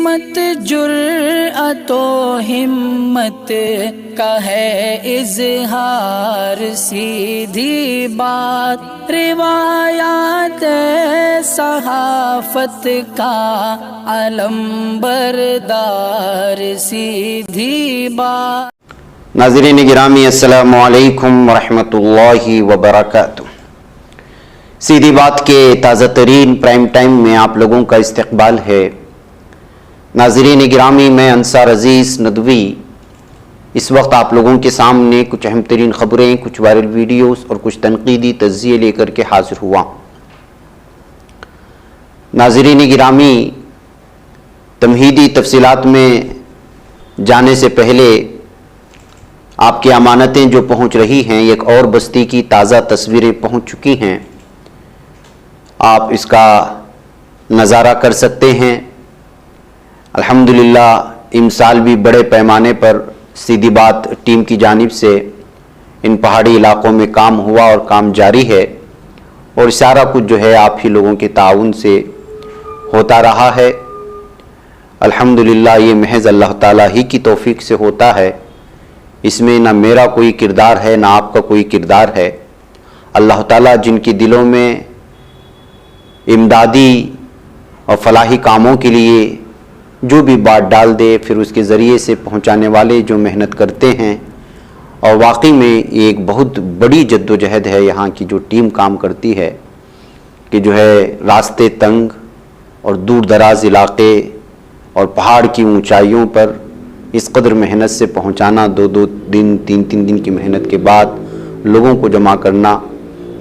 सिमत जुर्अतो हिम्मत का है इजहार, सीधी बात रिवायात सहाफत का अलंबरदार, सीधी बात। नाज़रीन गिरामी अस्सलामु अलैकुम वरहमतुल्लाहि वबरकातुह। सीधी बात के ताज़ा तरीन प्राइम टाइम में आप लोगों का इस्तकबाल है। नाज़रीन गिरामी, मैं अंसार अजीज़ नदवी इस वक्त आप लोगों के सामने कुछ अहम तरीन ख़बरें, कुछ वायरल वीडियोस और कुछ तनकीदी तज़्ज़िये लेकर के हाजिर हुआ। नाज़रीन गिरामी, तमहीदी तफसीलात में जाने से पहले आपकी अमानतें जो पहुंच रही हैं, एक और बस्ती की ताज़ा तस्वीरें पहुंच चुकी हैं, आप इसका नज़ारा कर सकते हैं। अल्हम्दुलिल्लाह इमसाल भी बड़े पैमाने पर सीधी बात टीम की जानिब से इन पहाड़ी इलाक़ों में काम हुआ और काम जारी है, और सारा कुछ जो है आप ही लोगों के ताउन से होता रहा है। अल्हम्दुलिल्लाह ये महज़ अल्लाह ताला ही की तौफीक से होता है। इसमें ना मेरा कोई किरदार है, ना आपका कोई किरदार है। अल्लाह ताला जिनके दिलों में इमदादी और फलाही कामों के लिए जो भी बात डाल दे, फिर उसके ज़रिए से पहुंचाने वाले जो मेहनत करते हैं, और वाकई में ये एक बहुत बड़ी जद्दोजहद है यहाँ की जो टीम काम करती है कि जो है रास्ते तंग और दूर दराज इलाके और पहाड़ की ऊंचाइयों पर इस कदर मेहनत से पहुंचाना, दो दो दिन तीन तीन दिन की मेहनत के बाद लोगों को जमा करना,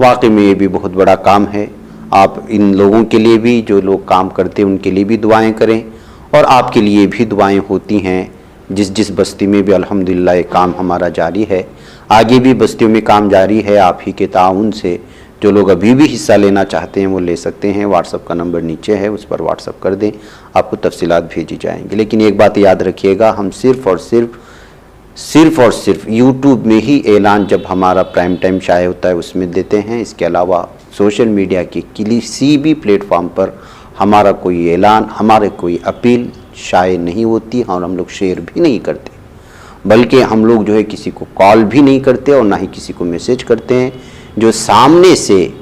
वाकई में ये भी बहुत बड़ा काम है। आप इन लोगों के लिए भी, जो लोग काम करते हैं उनके लिए भी दुआएं करें, और आपके लिए भी दुआएं होती हैं। जिस बस्ती में भी अल्हम्दुलिल्लाह ये काम हमारा जारी है, आगे भी बस्तियों में काम जारी है। आप ही के ताउन से जो लोग अभी भी हिस्सा लेना चाहते हैं वो ले सकते हैं। व्हाट्सअप का नंबर नीचे है, उस पर व्हाट्सअप कर दें, आपको तफसीलात भेजी जाएंगी। लेकिन एक बात याद रखिएगा, हम सिर्फ़ और सिर्फ यूट्यूब में ही ऐलान जब हमारा प्राइम टाइम शाये होता है उसमें देते हैं। इसके अलावा सोशल मीडिया के किसी भी प्लेटफॉर्म पर हमारा कोई ऐलान, हमारे कोई अपील शाये नहीं होती, और हम लोग शेयर भी नहीं करते। बल्कि हम लोग जो है किसी को कॉल भी नहीं करते और ना ही किसी को मैसेज करते हैं। जो सामने से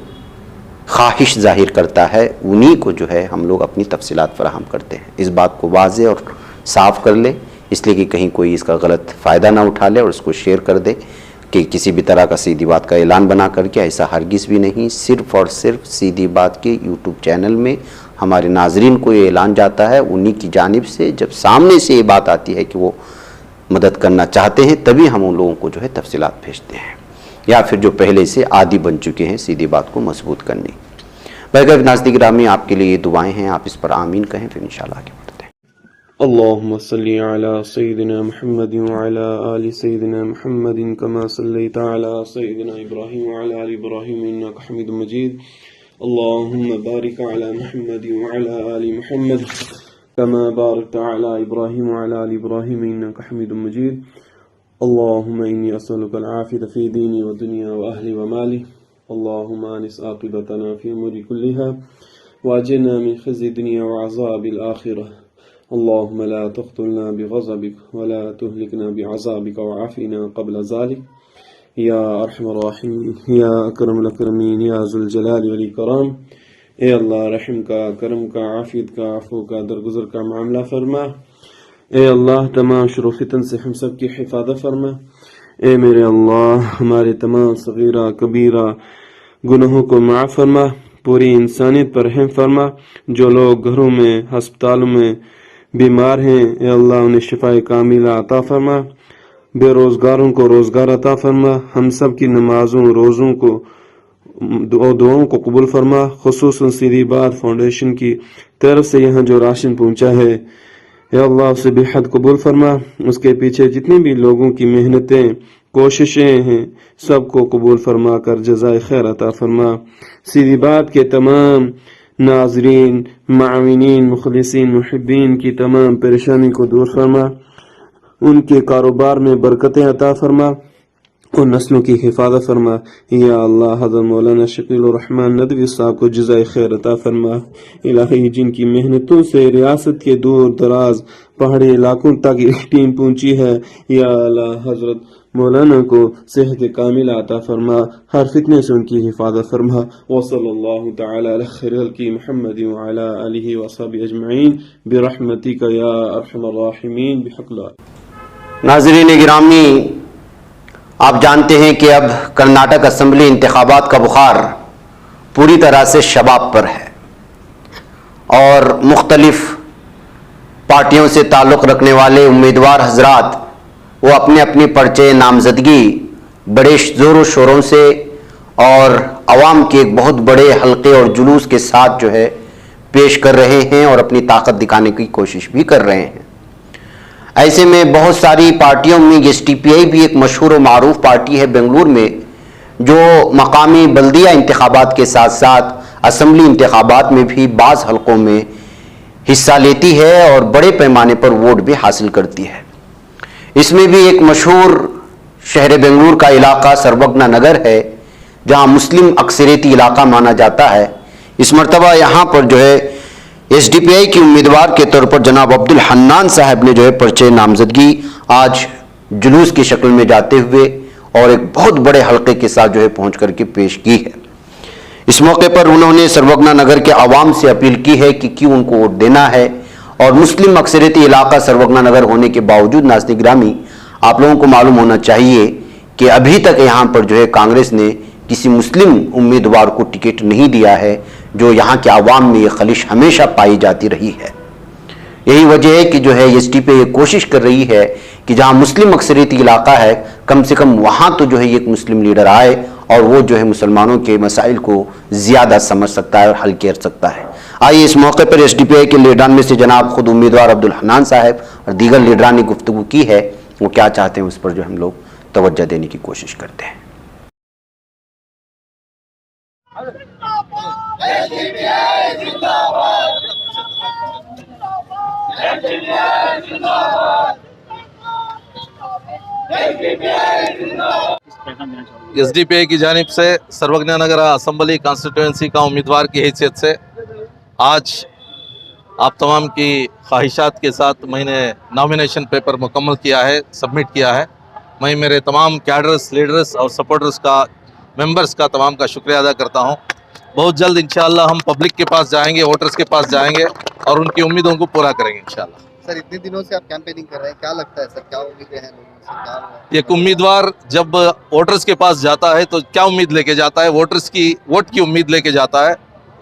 ख्वाहिश जाहिर करता है उन्हीं को जो है हम लोग अपनी तफसीलात फराहम करते हैं। इस बात को वाज़े और साफ़ कर लें, इसलिए कि कहीं कोई इसका गलत फ़ायदा ना उठा ले और उसको शेयर कर दे कि किसी भी तरह का सीधी बात का ऐलान बना करके, ऐसा हरगिज़ भी नहीं। सिर्फ़ और सिर्फ सीधी बात के यूट्यूब चैनल में हमारे नाजरीन को ये ऐलान जाता है, उन्हीं की जानिब से जब सामने से ये बात आती है कि वो मदद करना चाहते हैं, तभी हम उन लोगों को जो है तफसीलात भेजते हैं, या फिर जो पहले से आदी बन चुके हैं सीधी बात को मजबूत करने। बगैर नाज़रीन गिरामी, आपके लिए ये दुआएं हैं, आप इस पर आमीन कहें, फिर इंशाल्लाह आगे बढ़ते हैं। अल्लाहुम्मा सल्ली अला सय्यिदिना मुहम्मद व अला आलि सय्यिदिना मुहम्मद कमा सल्लैता अला सय्यिदिना इब्राहीम व अला आलि इब्राहीम इन्नका हमीदुम मजीद। अल्लाहुम्मा बारिक अला मुहम्मद व अला आलि मुहम्मद कमा बारकता अला इब्राहीम व अला आलि इब्राहीम इन्नका हमीदुम मजीद। अल्लाहुम्मा इन्नी अस्अलुका अल-आफ़ियता फ़ी दीनी व दुनिया व अहली व माली। अल्लाहुम्मा अनिस आक़िबतना फ़ी उमूरि कुल्लिहा व अजिरना मिन ख़िज़्यि दुनिया व अज़ाबिल आख़िरह। अल्लाहुम्मा ला तक़्तुलना बिग़ज़बिक व ला तुहलिकना बिअज़ाबिक व आफ़िना क़ब्ल ज़ालिक या अरहमर राहिमीन या अकरमुल अकरमीन या ज़ुल जलाल वल इकराम। ए अल्लाह, रहम का, करम का, आफ़ियत का, अफ़ू का, दरगुज़र का मामला फरमा। ए अल्लाह, तमाम शुर फितन से हम सब की हिफाजत फरमा। ए मेरे अल्लाह, हमारे तमाम सगीरा कबीरा गुनाहों को माफ़ फरमा, पूरी इंसानियत पर रहम फरमा। जो लोग घरों में, हस्पतालों में बीमार हैं, ए अल्लाह उन्हें शिफाए कामिला अता फरमा। बेरोज़गारों को रोज़गार अता फरमा। हम सब की नमाज़ों, रोज़ों को, दुआओं को कबूल फरमा। खुसूसन सीधी बात फाउंडेशन की तरफ से यहाँ जो राशन पहुँचा है, या अल्लाह उसे बेहद कबूल फरमा। उसके पीछे जितने भी लोगों की मेहनतें, कोशिशें हैं, सबको कबूल फरमा कर जज़ाए खैर अता फरमा। सीधी बात के तमाम नाजरीन, माविनीन, मुखलिसीन, मुहिब्बीन की तमाम परेशानी को दूर फरमा। उनके कारोबार में बरकतें अता फरमा। और नस्लों की हिफाजत फरमा। या अल्लाह हज़रत मौलाना शकील रहमान नदवी साहब को जज़ाए खैर अता फरमा। इलाही जिनकी मेहनतों से रियासत के दूर दराज पहाड़ी इलाकों तक ये टीम पहुंची है, या अल्लाह हज़रत मौलाना को सेहत कामिला अता फरमा, हर फितने से उनकी हिफाजत फरमा। वसल्लल्लाहु तआला अला खैरिल की मुहम्मद व अला आलिहि व अस्हाबिहि अजमईन बिरहमतिका या अरहमर राहिमीन बिहक़्ला। नाज़रीन गिरामी, आप जानते हैं कि अब कर्नाटक असम्बली इंतखाबात का बुखार पूरी तरह से शबाब पर है और मुख्तलिफ पार्टियों से ताल्लुक़ रखने वाले उम्मीदवार हजरात वो अपने अपनी पर्चे नामजदगी बड़े ज़ोरों शोरों से और अवाम के एक बहुत बड़े हल्के और जुलूस के साथ जो है पेश कर रहे हैं और अपनी ताकत दिखाने की कोशिश भी कर रहे हैं। ऐसे में बहुत सारी पार्टियों में एसडीपीआई भी एक मशहूर और मारूफ पार्टी है बेंगलुरु में, जो मकामी बल्दिया इंतखाबात के साथ साथ असम्बली इंतखाबात में भी बाज़ हलकों में हिस्सा लेती है और बड़े पैमाने पर वोट भी हासिल करती है। इसमें भी एक मशहूर शहर बेंगलुरु का इलाका सर्वज्ञा नगर है, जहां मुस्लिम अक्सरियती इलाका माना जाता है। इस मरतबा यहाँ पर जो है एसडीपीआई के उम्मीदवार के तौर पर जनाब अब्दुल हन्नान साहब ने जो है पर्चे नामजदगी आज जुलूस की शक्ल में जाते हुए और एक बहुत बड़े हल्के के साथ जो है पहुंच करके पेश की है। इस मौके पर उन्होंने सर्वज्ञा नगर के आवाम से अपील की है कि क्यों उनको वोट देना है और मुस्लिम अक्सरियती इलाका सर्वज्ञा नगर होने के बावजूद नाज़रीन गिरामी, आप लोगों को मालूम होना चाहिए कि अभी तक यहाँ पर जो है कांग्रेस ने किसी मुस्लिम उम्मीदवार को टिकट नहीं दिया है, जो यहाँ के आवाम में ये खलिश हमेशा पाई जाती रही है। यही वजह है कि जो है एसडीपीआई ये कोशिश कर रही है कि जहाँ मुस्लिम अक्सरियती इलाका है, कम से कम वहाँ तो जो है एक मुस्लिम लीडर आए और वो जो है मुसलमानों के मसाइल को ज़्यादा समझ सकता है और हल कर सकता है। आइए इस मौके पर एसडीपीआई के लीडरान में से जनाब खुद उम्मीदवार अब्दुल हन्नान साहब और दीगर लीडरान ने गुफ्तगू की है, वो क्या चाहते हैं उस पर जो हम लोग तवज्जो देने की कोशिश करते हैं। एसडीपीआई की जानिब से सर्वज्ञा नगर असम्बली कॉन्स्टिट्यूंसी का उम्मीदवार की हैसियत से आज आप तमाम की ख्वाहिशात के साथ मैंने नॉमिनेशन पेपर मुकम्मल किया है, सबमिट किया है। मैं मेरे तमाम कैडर्स, लीडर्स और सपोर्टर्स का, मेंबर्स का तमाम का शुक्रिया अदा करता हूं। बहुत जल्द इंशाअल्लाह हम पब्लिक के पास जाएंगे, वोटर्स के पास जाएंगे और उनकी उम्मीदों को पूरा करेंगे इंशाअल्लाह। सर, इतने दिनों से आप कैंपेनिंग कर रहे हैं, क्या लगता है सर, क्या उम्मीदें हैं लोगों से, क्या हुआ? एक उम्मीदवार जब वोटर्स के पास जाता है तो क्या उम्मीद लेके जाता है? वोटर्स की वोट की उम्मीद लेके जाता है।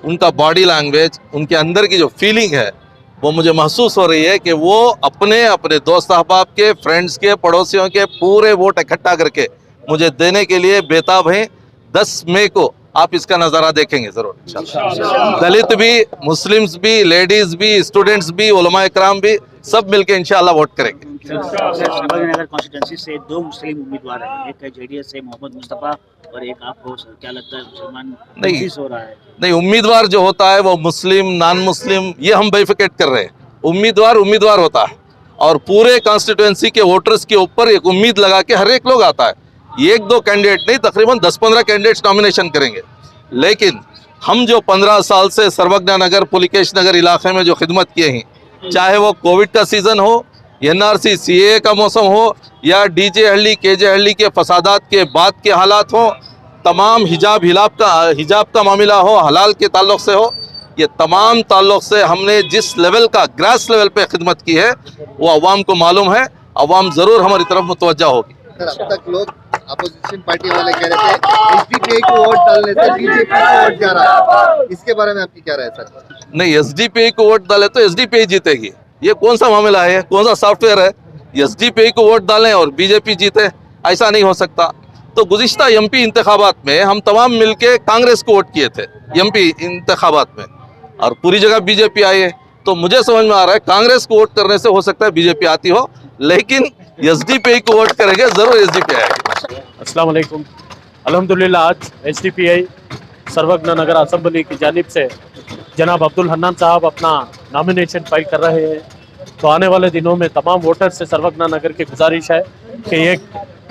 उनका बॉडी लैंग्वेज, उनके अंदर की जो फीलिंग है, वो मुझे महसूस हो रही है कि वो अपने अपने दोस्त अहबाब के, फ्रेंड्स के, पड़ोसियों के पूरे वोट इकट्ठा करके मुझे देने के लिए बेताब हैं। 10 मई को आप इसका नज़ारा देखेंगे ज़रूर इंशाअल्लाह। दलित भी, मुस्लिम्स भी, लेडीज़ भी, स्टूडेंट्स भी, उलमा इकराम भी, सब मिलके इंशाअल्लाह वोट करेंगे। सर्वज्ञा कॉन्स्टिट्यूंसी से 2 मुस्लिम उम्मीदवार हैं, एक है जेडीएस से मोहम्मद मुस्तफ़ा और एक आप हो। सर, क्या लगता है मुसलमान नहीं हो रहा है? नहीं, उम्मीदवार जो होता है वो मुस्लिम, नॉन मुस्लिम, ये हम बाइफिकेट कर रहे हैं। उम्मीदवार उम्मीदवार होता है और पूरे कॉन्स्टिट्यूंसी के वोटर्स के ऊपर एक उम्मीद लगा के हर एक लोग आता है। 1-2 कैंडिडेट नहीं, तकरीबन 10-15 कैंडिडेट्स नॉमिनेशन करेंगे। लेकिन हम जो 15 साल से सर्वज्ञा नगर, पुलिकेश नगर इलाके में जो खिदमत किए हैं, चाहे वो कोविड का सीज़न हो, एनआरसी सीए का मौसम हो या डीजे हल्ली, केजे हल्ली के फसादात के बाद के हालात हो, तमाम हिजाब का मामला हो, हलाल के ताल्लुक़ से हो, ये तमाम ताल्लुक़ से हमने जिस लेवल का ग्रास लेवल पे खिदमत की है वो अवाम को मालूम है। अवाम ज़रूर हमारी तरफ मुतवज्जा होगी। सर, अब तक लोग अपोजिशन पार्टी वाले कह रहे थे एसडीपीआई को वोट डालने से बीजेपी को वोट जा रहा है, इसके बारे में आपकी क्या राय है सर? नहीं, एसडीपीआई को वोट डाले तो एसडीपीआई जीतेगी। ये कौन सा मामला है, कौन सा सॉफ्टवेयर है? एसडीपीआई को वोट डालें और बीजेपी जीते, ऐसा नहीं हो सकता। तो गुज़िश्ता एमपी इंतखाबात में हम तमाम मिलके कांग्रेस को वोट किए थे एमपी इंतखाबात में, और पूरी जगह बीजेपी आई है। तो मुझे समझ में आ रहा है कांग्रेस को वोट करने से हो सकता है बीजेपी आती हो, लेकिन एसडीपीआई को वोट करेंगे ज़रूर एसडीपीआई आएगी। अस्सलाम वालेकुम। अल्हम्दुलिल्लाह आज एसडीपीआई सर्वज्ञा नगर असम्बली की जानिब से जनाब अब्दुल हन्नान साहब अपना नॉमिनेशन फाइल कर रहे हैं। तो आने वाले दिनों में तमाम वोटर से सर्वज्ञा नगर की गुजारिश है कि एक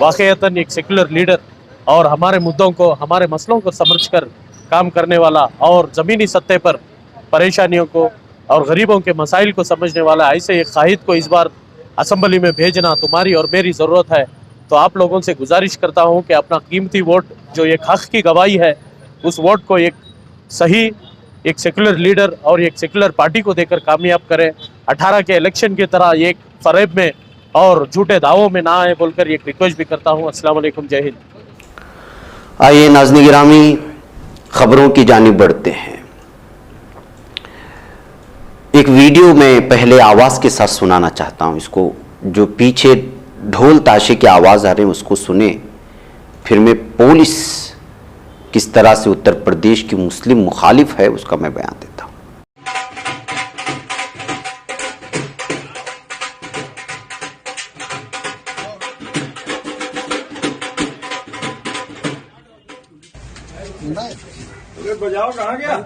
वाकईतन एक सेकुलर लीडर और हमारे मुद्दों को, हमारे मसलों को समझकर काम करने वाला और ज़मीनी सतह पर परेशानियों को और गरीबों के मसाइल को समझने वाला ऐसे एक काहिद को इस बार असम्बली में भेजना तुम्हारी और मेरी ज़रूरत है। तो आप लोगों से गुजारिश करता हूं कि अपना कीमती वोट, जो एक हक़ की गवाही है, उस वोट को एक सही, एक सेकुलर लीडर और एक सेकुलर पार्टी को देकर कामयाब करें। 18 के इलेक्शन की तरह एक फरेब में और झूठे दावों में ना आए बोलकर एक रिक्वेस्ट भी करता हूं। अस्सलाम वालेकुम, जय हिंद। आइए नाज़रीन गिरामी, खबरों की जानिब बढ़ते हैं। एक वीडियो में पहले आवाज के साथ सुनाना चाहता हूं। इसको जो पीछे ढोल ताशे की आवाज आ रही है उसको सुने, फिर मैं पुलिस किस तरह से उत्तर प्रदेश की मुस्लिम मुखालिफ है उसका मैं बयान देता हूं। बजाओ कहाँ गया?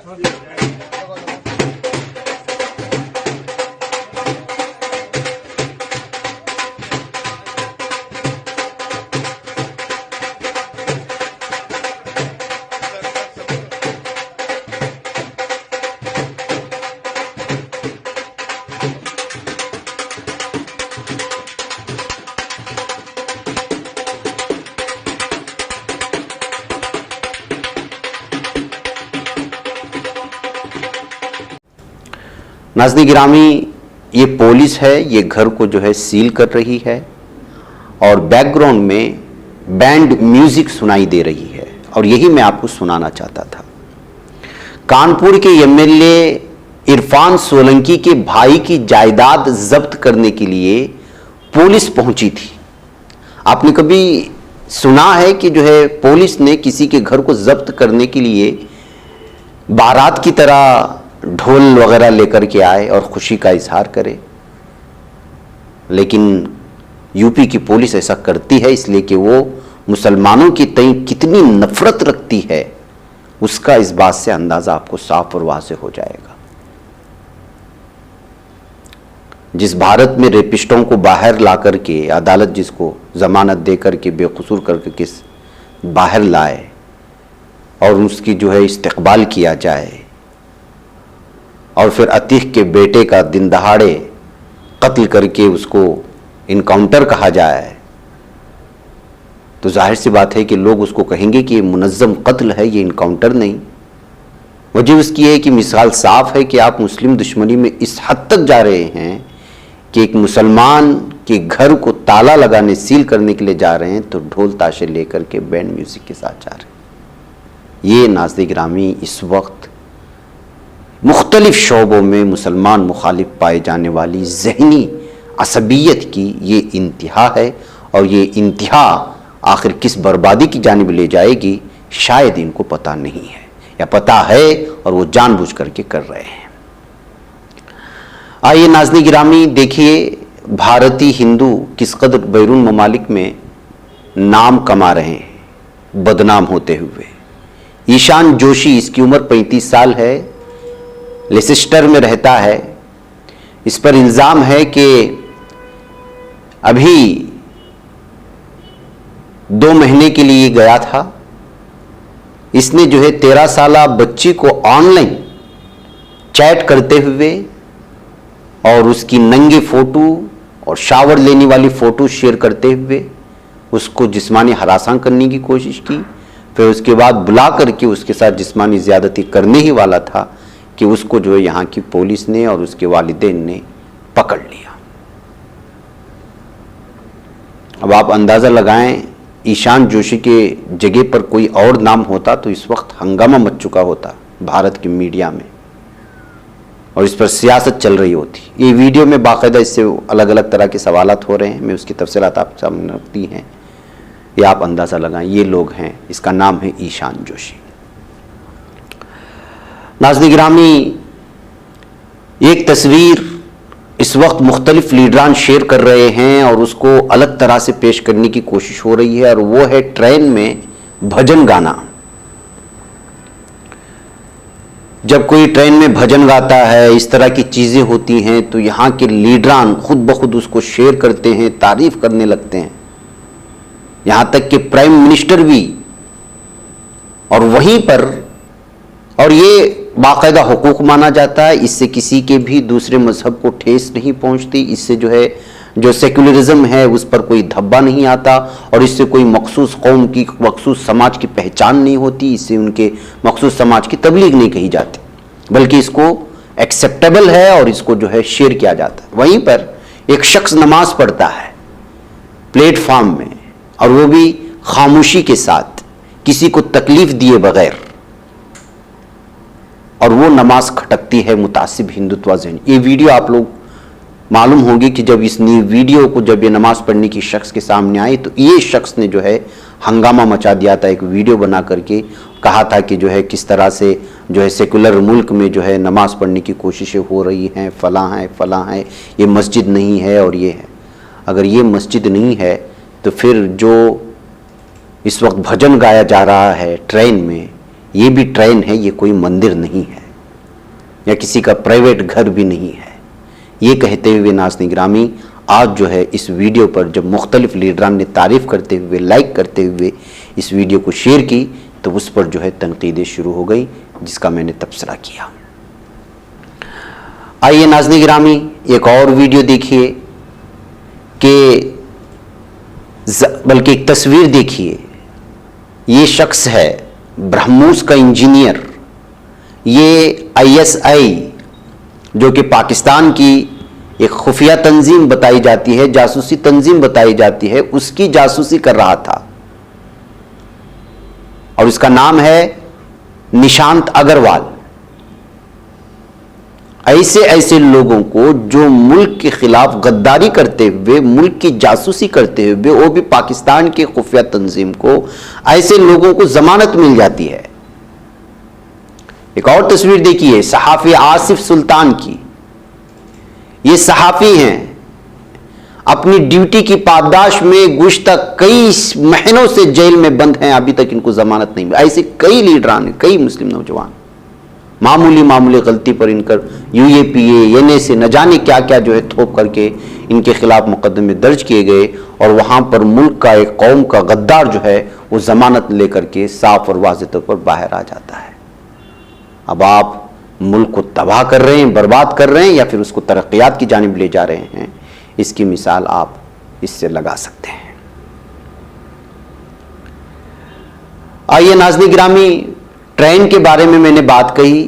नाज़रीन गिरामी, ये पुलिस है, ये घर को जो है सील कर रही है और बैकग्राउंड में बैंड म्यूजिक सुनाई दे रही है और यही मैं आपको सुनाना चाहता था। कानपुर के एमएलए इरफान सोलंकी के भाई की जायदाद जब्त करने के लिए पुलिस पहुंची थी। आपने कभी सुना है कि जो है पुलिस ने किसी के घर को जब्त करने के लिए बारात की तरह ढोल वगैरह लेकर के आए और खुशी का इजहार करे? लेकिन यूपी की पुलिस ऐसा करती है इसलिए कि वो मुसलमानों की तय कितनी नफरत रखती है उसका इस बात से अंदाजा आपको साफ और वाज़ेह हो जाएगा। जिस भारत में रेपिस्टों को बाहर ला करके अदालत जिसको जमानत दे करके बेकसूर करके किस बाहर लाए और उसकी जो है इस्तकबाल किया जाए और फिर अतीक के बेटे का दिन दहाड़े कत्ल करके उसको इनकाउंटर कहा जाए, तो जाहिर सी बात है कि लोग उसको कहेंगे कि ये मुनज़्ज़म कत्ल है, ये इनकाउंटर नहीं। वजह उसकी है कि मिसाल साफ है कि आप मुस्लिम दुश्मनी में इस हद तक जा रहे हैं कि एक मुसलमान के घर को ताला लगाने, सील करने के लिए जा रहे हैं तो ढोल ताशे लेकर के बैंड म्यूजिक के साथ जा रहे हैं। ये नाज़रीन गिरामी इस वक्त मुख्तलिफ शोबों में मुसलमान मुखालिफ पाए जाने वाली ज़हनी असबियत की ये इंतहा है और ये इंतहा आखिर किस बर्बादी की जानिब ले जाएगी शायद इनको पता नहीं है, या पता है और वो जानबूझ करके कर रहे हैं। आइए नाज़रीन गिरामी, देखिए भारतीय हिंदू किस कदर बैरून ममालिक में नाम कमा रहे हैं बदनाम होते हुए। ईशान जोशी, इसकी उम्र 35 साल है, लेसेस्टर में रहता है। इस पर इल्ज़ाम है कि अभी 2 महीने के लिए गया था। इसने जो है 13 साला बच्ची को ऑनलाइन चैट करते हुए और उसकी नंगे फोटो और शावर लेने वाली फोटो शेयर करते हुए उसको जिस्मानी हरासा करने की कोशिश की। फिर उसके बाद बुला करके उसके साथ जिस्मानी ज़्यादती करने ही वाला था कि उसको जो है यहाँ की पुलिस ने और उसके वालिदैन ने पकड़ लिया। अब आप अंदाज़ा लगाएं, ईशान जोशी के जगह पर कोई और नाम होता तो इस वक्त हंगामा मच चुका होता भारत की मीडिया में और इस पर सियासत चल रही होती। ये वीडियो में बाकायदा इससे अलग अलग तरह के सवालात हो रहे हैं, मैं उसकी तफसीलात आप सामने रखती हैं, ये आप अंदाज़ा लगाएं। ये लोग हैं, इसका नाम है ईशान जोशी। नाज़रीन गिरामी, एक तस्वीर इस वक्त मुख्तलिफ लीडरान शेयर कर रहे हैं और उसको अलग तरह से पेश करने की कोशिश हो रही है और वो है ट्रेन में भजन गाना। जब कोई ट्रेन में भजन गाता है, इस तरह की चीज़ें होती हैं तो यहाँ के लीडरान खुद ब खुद उसको शेयर करते हैं, तारीफ करने लगते हैं। यहां तक कि प्राइम मिनिस्टर भी, और वहीं पर, और ये बाकायदा हुकूक माना जाता है, इससे किसी के भी दूसरे मजहब को ठेस नहीं पहुंचती, इससे जो है जो सेक्युलरिज्म है उस पर कोई धब्बा नहीं आता, और इससे कोई मखसूस कौम की, मखसूस समाज की पहचान नहीं होती, इससे उनके मखसूस समाज की तबलीग नहीं कही जाती, बल्कि इसको एक्सेप्टेबल है और इसको जो है शेयर किया जाता है। वहीं पर एक शख्स नमाज पढ़ता है प्लेटफॉर्म में, और वो भी खामोशी के साथ, किसी को तकलीफ दिए बगैर, और वो नमाज खटकती है मुतासिब हिंदुत्व ज़हन। ये वीडियो आप लोग मालूम होगी कि जब इस वीडियो को, जब ये नमाज पढ़ने की शख्स के सामने आई, तो ये शख्स ने जो है हंगामा मचा दिया था, एक वीडियो बना करके कहा था कि जो है किस तरह से जो है सेकुलर मुल्क में जो है नमाज पढ़ने की कोशिशें हो रही हैं, फलां है, ये मस्जिद नहीं है और ये है। अगर ये मस्जिद नहीं है तो फिर जो इस वक्त भजन गाया जा रहा है ट्रेन में, ये भी ट्रेन है, ये कोई मंदिर नहीं है या किसी का प्राइवेट घर भी नहीं है। ये कहते हुए नाज़रीन गिरामी, आज जो है इस वीडियो पर जब मुख्तलिफ लीडरान ने तारीफ़ करते हुए, लाइक करते हुए इस वीडियो को शेयर की, तो उस पर जो है तनकीदें शुरू हो गई, जिसका मैंने तबसरा किया। आइए नाज़रीन गिरामी, एक और वीडियो देखिए कि बल्कि एक तस्वीर देखिए। ये शख्स है ब्रह्मोस का इंजीनियर, ये ISI जो कि पाकिस्तान की एक खुफिया तंजीम बताई जाती है, जासूसी तंजीम बताई जाती है, उसकी जासूसी कर रहा था, और इसका नाम है निशांत अग्रवाल। ऐसे लोगों को जो मुल्क के खिलाफ गद्दारी करते हुए, मुल्क की जासूसी करते हुए, वो भी पाकिस्तान के खुफिया तंजीम को, ऐसे लोगों को जमानत मिल जाती है। एक और तस्वीर देखिए सहाफी आसिफ सुल्तान की। ये सहाफी हैं, अपनी ड्यूटी की पाबदाश में गुज़श्ता कई महीनों से जेल में बंद हैं, अभी तक इनको जमानत नहीं मिली। ऐसे कई लीडरान, कई मुस्लिम नौजवान मामूली गलती पर इनकर UAPA, NSA, न जाने क्या क्या जो है थोप करके इनके खिलाफ मुकदमे दर्ज किए गए, और वहां पर मुल्क का एक कौम का गद्दार जो है वो जमानत लेकर के साफ और वाज़ेह तौर पर बाहर आ जाता है। अब आप मुल्क को तबाह कर रहे हैं, बर्बाद कर रहे हैं, या फिर उसको तरक्यात की जानिब ले जा रहे हैं, इसकी मिसाल आप इससे लगा सकते हैं। आइए नाज़रीन गिरामी, ट्रेन के बारे में मैंने बात कही,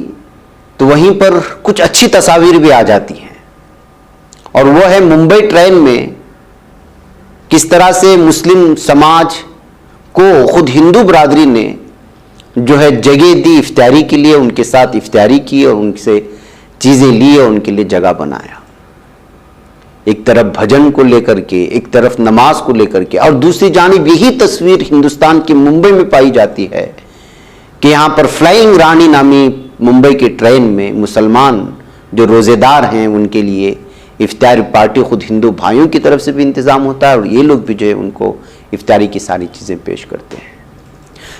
तो वहीं पर कुछ अच्छी तस्वीर भी आ जाती हैं, और वो है मुंबई ट्रेन में किस तरह से मुस्लिम समाज को खुद हिंदू बरादरी ने जो है जगह दी इफ्तारी के लिए, उनके साथ इफ्तारी की और उनसे चीज़ें ली और उनके लिए जगह बनाया। एक तरफ भजन को लेकर के, एक तरफ नमाज को लेकर के, और दूसरी जानिब यही तस्वीर हिंदुस्तान के मुंबई में पाई जाती है कि यहाँ पर फ्लाइंग रानी नामी मुंबई की ट्रेन में मुसलमान जो रोज़ेदार हैं उनके लिए इफ्तारी पार्टी खुद हिंदू भाइयों की तरफ से भी इंतज़ाम होता है, और ये लोग भी जो है उनको इफ्तारी की सारी चीज़ें पेश करते हैं।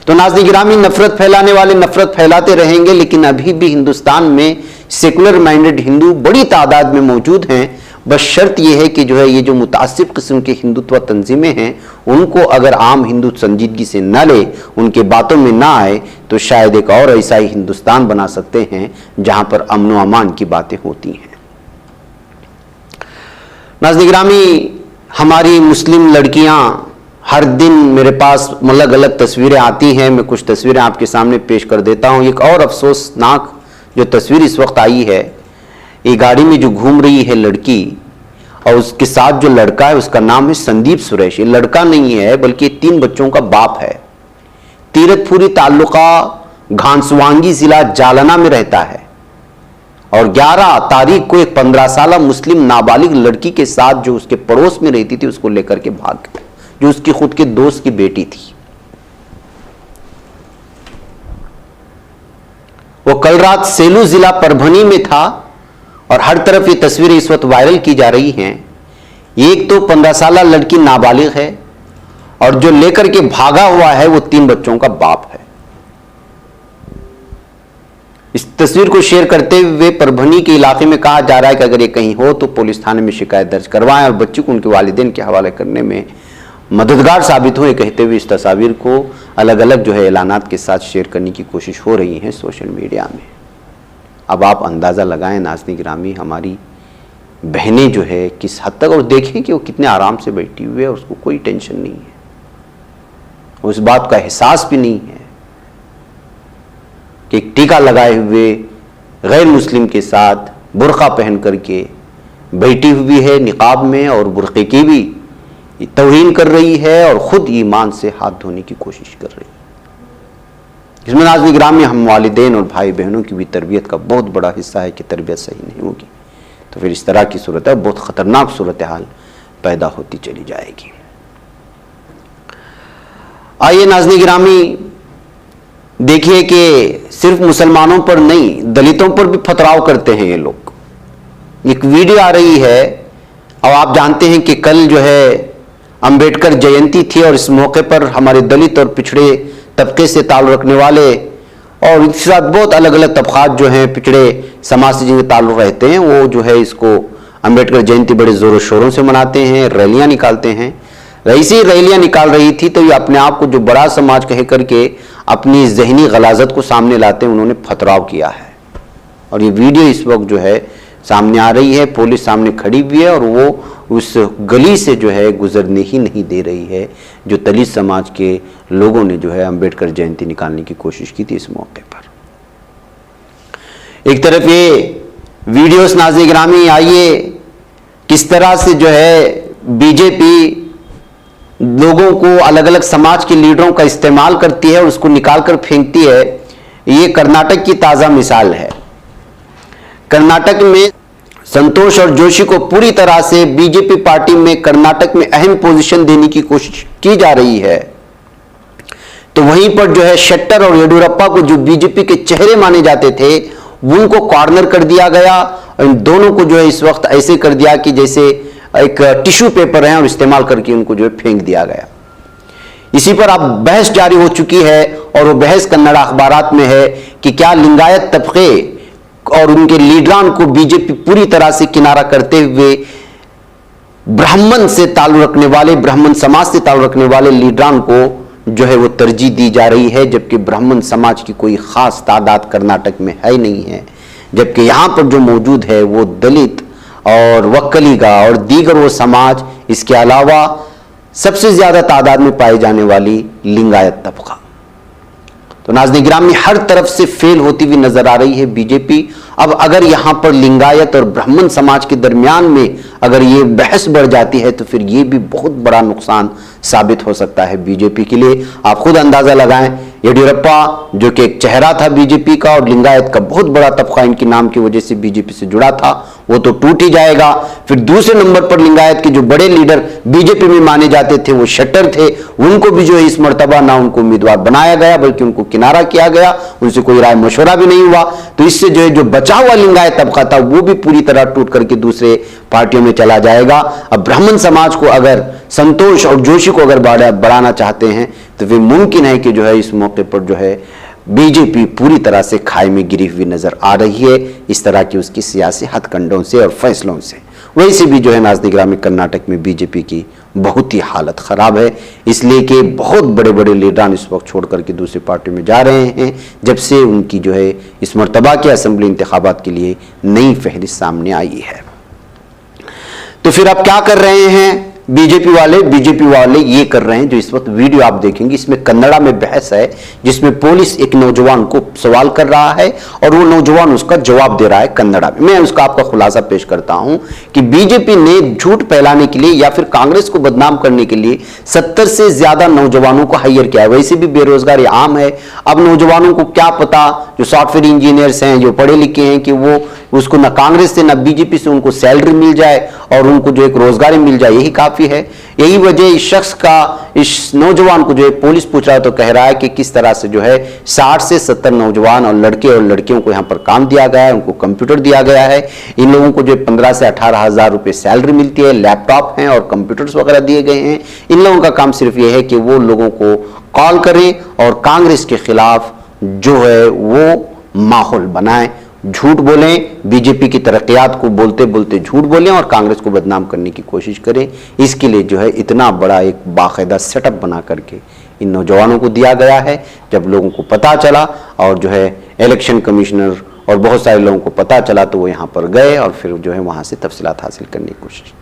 तो नाज़रीन गिरामी, नफरत फैलाने वाले नफरत फैलाते रहेंगे, लेकिन अभी भी हिंदुस्तान में सेकुलर माइंडेड हिंदू बड़ी तादाद में मौजूद हैं। बस शर्त यह है कि जो है ये जो मुतासिब किस्म के हिंदुत्व तंजीमें हैं, उनको अगर आम हिंदू संजीदगी से न ले, उनके बातों में ना आए, तो शायद एक और ऐसा ही हिंदुस्तान बना सकते हैं जहां पर अमन व अमान की बातें होती हैं। नाज़रीन गिरामी, हमारी मुस्लिम लड़कियां हर दिन मेरे पास अलग अलग तस्वीरें आती हैं, मैं कुछ तस्वीरें आपके सामने पेश कर देता हूं। एक और अफसोसनाक जो तस्वीर इस वक्त आई है, ये गाड़ी में जो घूम रही है लड़की और उसके साथ जो लड़का है उसका नाम है संदीप सुरेश। ये लड़का नहीं है बल्कि 3 बच्चों का बाप है। तीरथपुरी तालुका घानसवांगी जिला जालना में रहता है, और 11 तारीख को एक 15 साल मुस्लिम नाबालिग लड़की के साथ जो उसके पड़ोस में रहती थी उसको लेकर के भाग गया, जो उसकी खुद के दोस्त की बेटी थी। वो कल रात सेलू जिला परभनी में था, और हर तरफ ये तस्वीरें इस वक्त वायरल की जा रही हैं। एक तो 15 साल लड़की नाबालिग है, और जो लेकर के भागा हुआ है वो 3 बच्चों का बाप है। इस तस्वीर को शेयर करते हुए परभनी के इलाके में कहा जा रहा है कि अगर ये कहीं हो तो पुलिस थाने में शिकायत दर्ज करवाएं और बच्ची को उनके वालिदैन के हवाले करने में मददगार साबित हुए कहते हुए इस तस्वीर को अलग अलग जो है ऐलानात के साथ शेयर करने की कोशिश हो रही है सोशल मीडिया में। अब आप अंदाज़ा लगाएं नाज़रीन गिरामी, हमारी बहनें जो है किस हद तक, और देखें कि वो कितने आराम से बैठी हुई है, उसको कोई टेंशन नहीं है, उस बात का एहसास भी नहीं है कि एक टीका लगाए हुए गैर मुस्लिम के साथ बुर्का पहन करके बैठी हुई है निकाब में और बुर्के की भी तौहीन कर रही है और खुद ईमान से हाथ धोने की कोशिश कर रही है। इसमें नाज़रीन गिरामी हम वालिदैन और भाई बहनों की भी तरबियत का बहुत बड़ा हिस्सा है कि तरबियत सही नहीं होगी तो फिर इस तरह की सूरत है बहुत ख़तरनाक सूरत हाल पैदा होती चली जाएगी। आइए नाज़रीन गिरामी देखिए कि सिर्फ मुसलमानों पर नहीं दलितों पर भी पथराव करते हैं ये लोग। एक वीडियो आ रही है और आप जानते हैं कि कल जो है अंबेडकर जयंती थी और इस मौके पर हमारे दलित और पिछड़े तबके से ताल्लुक़ रखने वाले और इसके साथ बहुत अलग अलग तबकात जो हैं पिछड़े समाज से जिनके ताल्लुक़ रहते हैं वो जो है इसको अंबेडकर जयंती बड़े ज़ोरों शोरों से मनाते हैं, रैलियां निकालते हैं। ऐसी रैलियां निकाल रही थी तो ये अपने आप को जो बड़ा समाज कह करके अपनी जहनी गलाजत को सामने लाते हैं उन्होंने पथराव किया है और ये वीडियो इस वक्त जो है सामने आ रही है। पुलिस सामने खड़ी हुई है और वो उस गली से जो है गुजरने ही नहीं दे रही है जो दलित समाज के लोगों ने जो है अंबेडकर जयंती निकालने की कोशिश की थी इस मौके पर। एक तरफ ये वीडियोस नाज़रीन गिरामी, आइए किस तरह से जो है बीजेपी लोगों को अलग अलग समाज के लीडरों का इस्तेमाल करती है और उसको निकाल कर फेंकती है। ये कर्नाटक की ताज़ा मिसाल है। कर्नाटक में संतोष और जोशी को पूरी तरह से बीजेपी पार्टी में कर्नाटक में अहम पोजीशन देने की कोशिश की जा रही है तो वहीं पर जो है शेट्टर और येडियुरप्पा को जो बीजेपी के चेहरे माने जाते थे उनको कॉर्नर कर दिया गया और इन दोनों को जो है इस वक्त ऐसे कर दिया कि जैसे एक टिश्यू पेपर है और इस्तेमाल करके उनको जो है फेंक दिया गया। इसी पर अब बहस जारी हो चुकी है और वो बहस कन्नड़ अखबारात में है कि क्या लिंगायत तबके और उनके लीडरान को बीजेपी पूरी तरह से किनारा करते हुए ब्राह्मण से ताल्लुक़ रखने वाले, ब्राह्मण समाज से ताल्लुक़ रखने वाले लीडरान को जो है वो तरजीह दी जा रही है जबकि ब्राह्मण समाज की कोई खास तादाद कर्नाटक में है नहीं है, जबकि यहाँ पर जो मौजूद है वो दलित और वक्कलीगा और दीगर वो समाज, इसके अलावा सबसे ज्यादा तादाद में पाई जाने वाली लिंगायत तबका। तो नाज़रीन गिरामी हर तरफ से फेल होती हुई नजर आ रही है बीजेपी। अब अगर यहां पर लिंगायत और ब्राह्मण समाज के दरमियान में अगर ये बहस बढ़ जाती है तो फिर ये भी बहुत बड़ा नुकसान साबित हो सकता है बीजेपी के लिए। आप खुद अंदाजा लगाएं, येडियुरप्पा जो कि एक चेहरा था बीजेपी का और लिंगायत का बहुत बड़ा तबका इनके नाम की वजह से बीजेपी से जुड़ा था, वो तो टूट ही जाएगा। फिर दूसरे नंबर पर लिंगायत के जो बड़े लीडर बीजेपी में माने जाते थे वो शेट्टर थे, उनको भी जो है इस मर्तबा ना उनको उम्मीदवार बनाया गया बल्कि उनको किनारा किया गया, उनसे कोई राय मशवरा भी नहीं हुआ। तो इससे जो है जो बचा हुआ लिंगायत तबका था वो भी पूरी तरह टूट करके दूसरे पार्टियों में चला जाएगा। अब ब्राह्मण समाज को अगर संतोष और जोशी को अगर बढ़ाना चाहते हैं तो फिर मुमकिन है कि जो है इस मौके पर जो है बीजेपी पूरी तरह से खाई में गिरी हुई नजर आ रही है इस तरह की उसकी सियासी हथकंडों से और फैसलों से। वैसे भी जो है नाज़रीन गिरामी कर्नाटक में बीजेपी की बहुत ही हालत खराब है, इसलिए कि बहुत बड़े बड़े लीडरान इस वक्त छोड़ करके दूसरी पार्टी में जा रहे हैं जब से उनकी जो है इस मरतबा के असेंबली इंतखाबात के लिए नई फहरिस्त सामने आई है। तो फिर अब क्या कर रहे हैं बीजेपी वाले ये कर रहे हैं जो इस वक्त वीडियो आप देखेंगे इसमें कन्नड़ा में बहस है जिसमें पुलिस एक नौजवान को सवाल कर रहा है और वो नौजवान उसका जवाब दे रहा है कन्नड़ा में। मैं उसका आपका खुलासा पेश करता हूं कि बीजेपी ने झूठ फैलाने के लिए या फिर कांग्रेस को बदनाम करने के लिए 70 से ज्यादा नौजवानों को हायर किया है। वैसे भी बेरोजगारी आम है, अब नौजवानों को क्या पता जो सॉफ्टवेयर इंजीनियर्स हैं जो पढ़े लिखे हैं कि वो उसको न कांग्रेस से न बीजेपी से उनको सैलरी मिल जाए और उनको जो एक रोजगारी मिल जाए, यही काफी है। यही वजह इस शख्स का, इस नौजवान को जो है पुलिस पूछ रहा है तो कह रहा है कि किस तरह से जो है 60 से 70 नौजवान और लड़के और लड़कियों को यहाँ पर काम दिया गया है, उनको कंप्यूटर दिया गया है। इन लोगों को जो 15 से 18 हजार रुपए सैलरी मिलती है, लैपटॉप हैं और कंप्यूटर्स वगैरह दिए गए हैं। इन लोगों का काम सिर्फ यह है कि वो लोगों को कॉल करें और कांग्रेस के खिलाफ जो है वो माहौल बनाएं, झूठ बोलें, बीजेपी की तरक्कियात को बोलते बोलते झूठ बोलें और कांग्रेस को बदनाम करने की कोशिश करें। इसके लिए जो है इतना बड़ा एक बाकायदा सेटअप बना करके इन नौजवानों को दिया गया है। जब लोगों को पता चला और जो है इलेक्शन कमिश्नर और बहुत सारे लोगों को पता चला तो वो यहाँ पर गए और फिर जो है वहाँ से तफसीलात हासिल करने की कोशिश।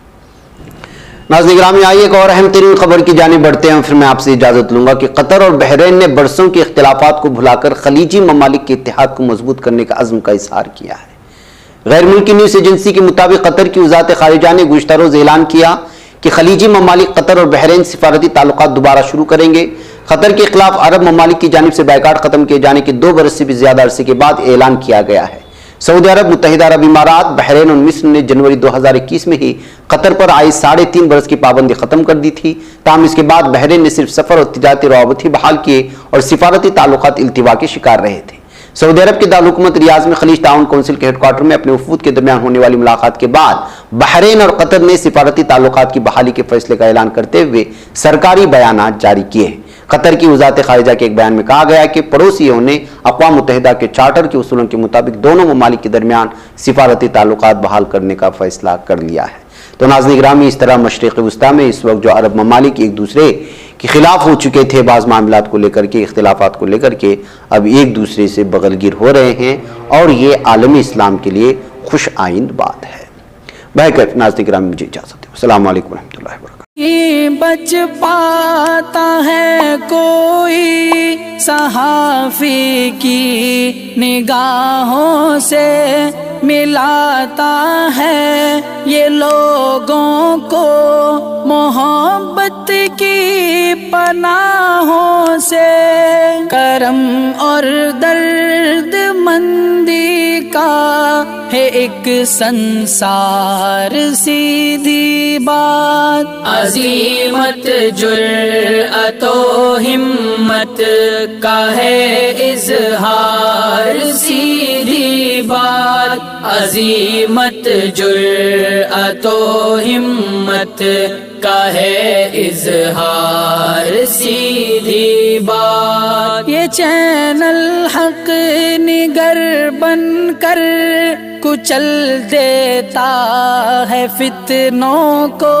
नाज़रीन गिरामी, आइए एक और अहम तरीन खबर की जानिब बढ़ते हैं। फिर मैं आपसे इजाजत लूंगा कि कतर और बहरीन ने बरसों के इख्तिलाफात को भुलाकर खलीजी ममालिक के इत्तेहाद को मजबूत करने का अज़्म का इजहार किया है। गैर मुल्की न्यूज़ एजेंसी के मुताबिक कतर की वज़ारत ख़ारिजा ने गुज़श्ता रोज़ ऐलान किया कि खलीजी ममालिक कतर और बहरीन सिफारती ताल्लुकात दोबारा शुरू करेंगे। कतर के खिलाफ अरब ममालिक की जानिब से बायकाट खत्म किए जाने के 2 बरस से भी ज्यादा अरसे के बाद ऐलान किया गया है। सऊदी अरब, मुत्तहिदा अरब इमारात, बहरीन और मिस्र ने जनवरी 2021 में ही कतर पर आई 3.5 बरस की पाबंदी खत्म कर दी थी। ताहम इसके बाद बहरीन ने सिर्फ सफर और तिजारती रवाबत ही बहाल किए और सिफारती ताल्लुकात इल्तिवा के शिकार रहे थे। सऊदी अरब के दारुल-हुकूमत रियाज में खलीज ताउन कौंसिल के हेडक्वार्टर में अपने वफूद के दरमियान होने वाली मुलाकात के बाद बहरीन और कतर ने सिफारती ताल्लुकात की बहाली के फैसले का ऐलान करते हुए सरकारी बयानात जारी किए हैं। कतर की वज़ारत ख़ारिजा के एक बयान में कहा गया कि पड़ोसियों ने अक़वाम मुत्तहिदा के चार्टर के उसूलों के मुताबिक दोनों ममालिक के दरमियान सिफारती ताल्लुकात बहाल करने का फैसला कर लिया है। तो नाज़रीन गिरामी, इस तरह मशरिक़ वस्ता में इस वक्त जो अरब ममालिक एक दूसरे के खिलाफ हो चुके थे बाज़ मामलात को लेकर के, इख्तिलाफात को लेकर के, अब एक दूसरे से बगलगिर हो रहे हैं और ये आलमी इस्लाम के लिए खुश आइंद बात है। बहरकैफ नाज़रीन गिरामी, मुझे इजाज़त दें। अस्सलाम वालेकुम रहमतुल्लाहि व बरकातहू। बच पाता है कोई सहाफ़ी की निगाहों से, मिलाता है ये लोगों को मोहब्बत की पनाहों से। करम और दर्द मंदी का है एक संसार, सीधी बात अजीमत जुर्अतो हिम्मत का है इज़हार, सीधी बात अजीमत जुर्अतो हिम्मत का है इज़हार, सीधी बात। ये चैनल हक निगर बनकर कुचल देता है फितनों को,